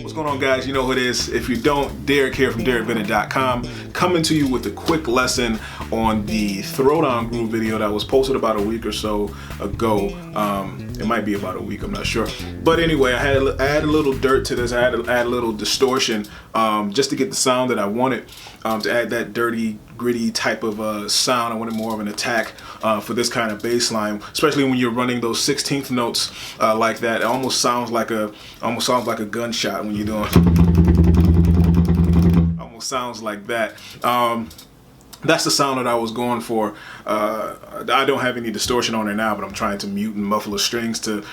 What's going on, guys? You know who it is. If you don't, Daric here from DaricBennett.com, coming to you with a quick lesson on the Throwdown groove video that was posted about a week or so ago. It might be about a week, I'm not sure. But anyway, I had to add a little dirt to this. I had to add a little distortion just to get the sound that I wanted, to add that dirty, gritty type of sound. I wanted more of an attack for this kind of bass line, especially when you're running those 16th notes like that. It almost sounds like a gunshot when you're doing. Almost sounds like that. That's the sound that I was going for. I don't have any distortion on it now, but I'm trying to mute and muffle the strings to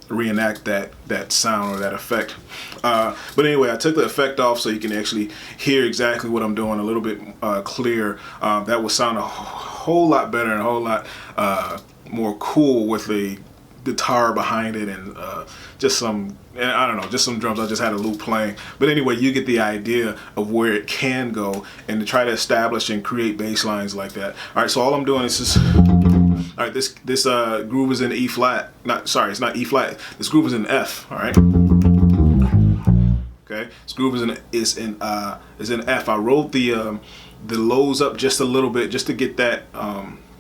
reenact that sound or that effect. But anyway, I took the effect off so you can actually hear exactly what I'm doing a little bit clear. That would sound a whole lot better and a whole lot more cool with the guitar behind it and just some, I don't know, just some drums. I just had a loop playing. But anyway, you get the idea of where it can go and to try to establish and create bass lines like that. All right, so all I'm doing is just, all right, this groove is in E flat. It's not E flat. This groove is in F, all right? Okay, this groove is in F. I rolled the lows up just a little bit just to get that,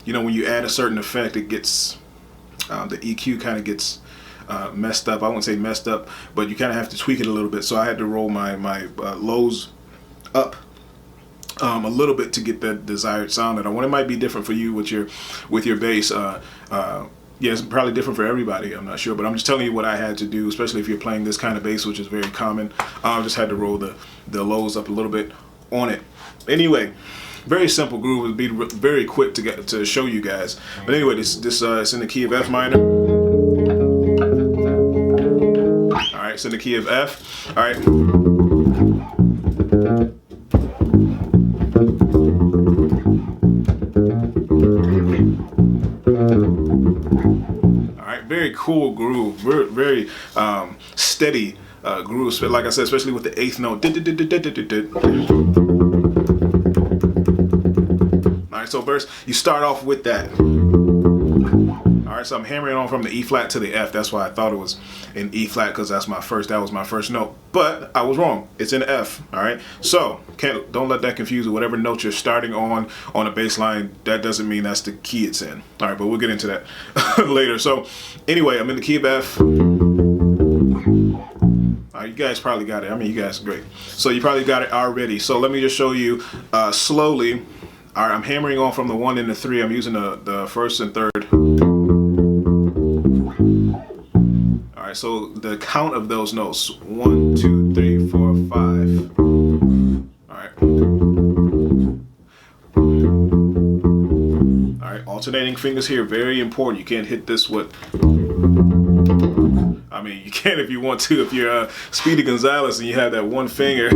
you know, when you add a certain effect, it gets, the EQ kind of gets messed up. I wouldn't say messed up, but you kind of have to tweak it a little bit. So I had to roll my lows up a little bit to get that desired sound that I want. It might be different for you with your bass. Yeah, it's probably different for everybody. I'm not sure, but I'm just telling you what I had to do, especially if you're playing this kind of bass, which is very common. I just had to roll the lows up a little bit on it. Anyway, very simple groove. It would be very quick to show you guys. But anyway, this it's in the key of F minor. All right, it's in the key of F. All right. All right, very cool groove. Very steady groove. Like I said, especially with the 8th note. Alright, so first you start off with that. Alright, so I'm hammering on from the E flat to the F. That's why I thought it was in E flat, because that was my first note. But I was wrong. It's in F. Alright, so don't let that confuse you. Whatever note you're starting on a bass line, that doesn't mean that's the key it's in. Alright, but we'll get into that later. So anyway, I'm in the key of F. You guys probably got it. I mean, you guys are great. So you probably got it already. So let me just show you slowly. All right, I'm hammering on from the 1 and the 3. I'm using the 1st and 3rd. All right, so the count of those notes: 1, 2, 3, 4, 5. All right. All right, alternating fingers here, very important. You can't hit this with. I mean, you can if you want to. If you're Speedy Gonzalez and you have that one finger.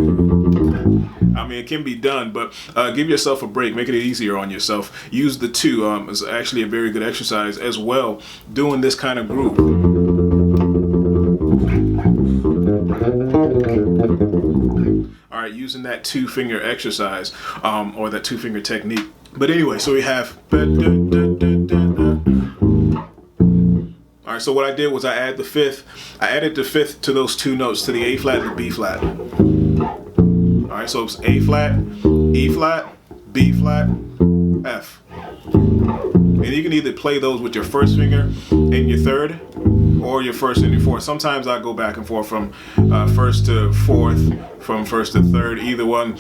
I mean, it can be done, but give yourself a break. Make it easier on yourself. Use the 2. It's actually a very good exercise as well, doing this kind of groove. All right, using that 2-finger exercise or that 2-finger technique. But anyway, so we have. All right, so what I did was I added the 5th. I added the 5th to those 2 notes, to the A flat and the B flat. All right, so it's A flat, E flat, B flat, F. And you can either play those with your 1st finger and your 3rd, or your 1st and your 4th. Sometimes I go back and forth from 1st to 4th, from 1st to 3rd, either one.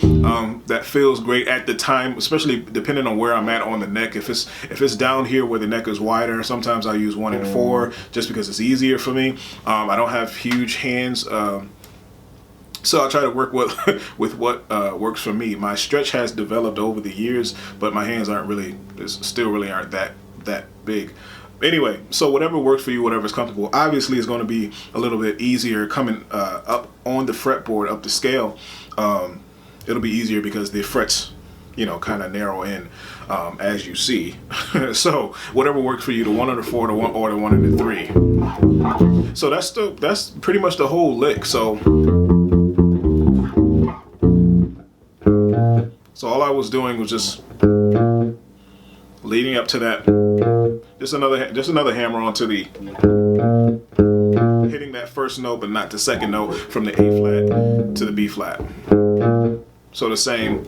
That feels great at the time, especially depending on where I'm at on the neck. If it's down here where the neck is wider, sometimes I use 1 and 4 just because it's easier for me. I don't have huge hands. So I try to work with what works for me. My stretch has developed over the years, but my hands still really aren't that that big. Anyway, so whatever works for you, whatever's comfortable. Obviously, it's going to be a little bit easier coming up on the fretboard, up the scale. It'll be easier because the frets, you know, kind of narrow in as you see. So whatever works for you, the 1 or the 4, the 1 or the 1 and the 3. So that's pretty much the whole lick. So all I was doing was just leading up to that, just another hammer onto the, hitting that first note but not the second note, from the A flat to the B flat. So the same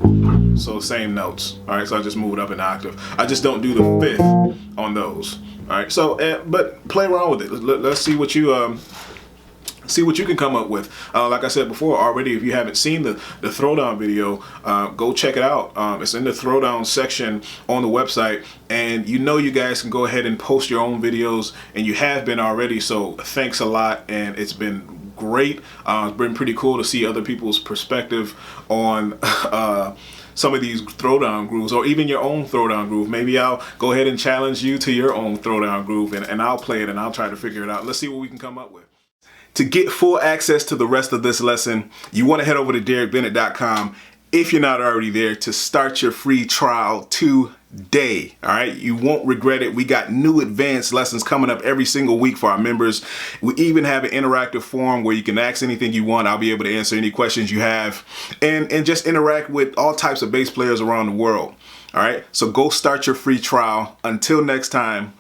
notes. All right, so I just move it up an octave. I just don't do the 5th on those. All right, so but play around with it. Let's see what you can come up with. Like I said before already, if you haven't seen the Throwdown video, go check it out. It's in the Throwdown section on the website, and you know you guys can go ahead and post your own videos, and you have been already, so thanks a lot, and it's been great. It's been pretty cool to see other people's perspective on some of these throwdown grooves, or even your own throwdown groove. Maybe I'll go ahead and challenge you to your own throwdown groove, and I'll play it and I'll try to figure it out. Let's see what we can come up with. To get full access to the rest of this lesson, you want to head over to DaricBennett.com if you're not already there to start your free trial today. All right, you won't regret it. We got new advanced lessons coming up every single week for our members. We even have an interactive forum where you can ask anything you want. I'll be able to answer any questions you have, and just interact with all types of bass players around the world. All right, so go start your free trial. Until next time,